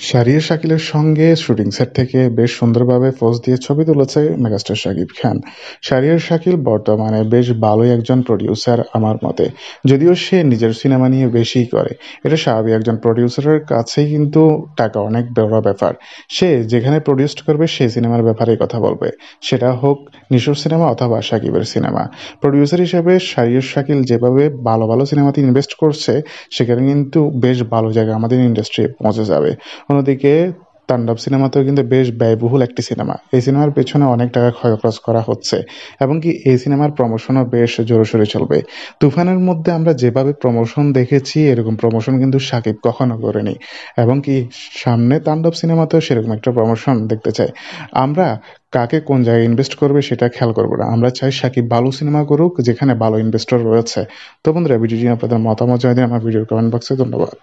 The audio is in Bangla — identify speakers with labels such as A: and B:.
A: শাহরিয়ার শাকিলের সঙ্গে শুটিং সেট থেকে বেশ সুন্দরভাবে পোজ দিয়ে ছবি তুলেছে মেগাস্টার শাকিব খান। শাহরিয়ার শাকিল বর্তমানে বেশ ভালোই একজন প্রডিউসার আমার মতে। যদিও সে নিজের সিনেমা নিয়ে বেশিই করে। এটা স্বাভাবিক, একজন প্রডিউসারের কাছেই কিন্তু টাকা অনেক বড় ব্যাপার। সে যেখানে প্রডিউস করবে সেই সিনেমার ব্যাপারেই কথা বলবে। সেটা হোক নিশোর সিনেমা অথবা শাকিবের সিনেমা। প্রডিউসার হিসেবে শাহরিয়ার শাকিল যেভাবে ভালো ভালো সিনেমাতে ইনভেস্ট করছে, সেখানে কিন্তু বেশ ভালো জায়গায় আমাদের ইন্ডাস্ট্রি পৌঁছে যাবে। অন্যদিকে তাণ্ডব সিনেমাতেও কিন্তু বেশ ব্যয়বহুল একটি সিনেমা। এই সিনেমার পেছনে অনেক টাকা খরচ করা হচ্ছে এবং কি এই সিনেমার প্রমোশনও বেশ জোরসোরে চলবে। তুফানের মধ্যে আমরা যেভাবে প্রমোশন দেখেছি, এরকম প্রমোশন কিন্তু সাকিব কখনো করেনি এবং কি সামনে তাণ্ডব সিনেমাতেও সেরকম একটা প্রমোশন দেখতে চাই আমরা। কাকে কোন জায়গায় ইনভেস্ট করবে সেটা খেয়াল করবো না, আমরা চাই সাকিব ভালো সিনেমা করুক যেখানে ভালো ইনভেস্টর রয়েছে। তো বন্ধুরা, ভিডিওটি আপনাদের মতামত জানিয়ে দিন আমার ভিডিওর কমেন্ট বক্সে। ধন্যবাদ।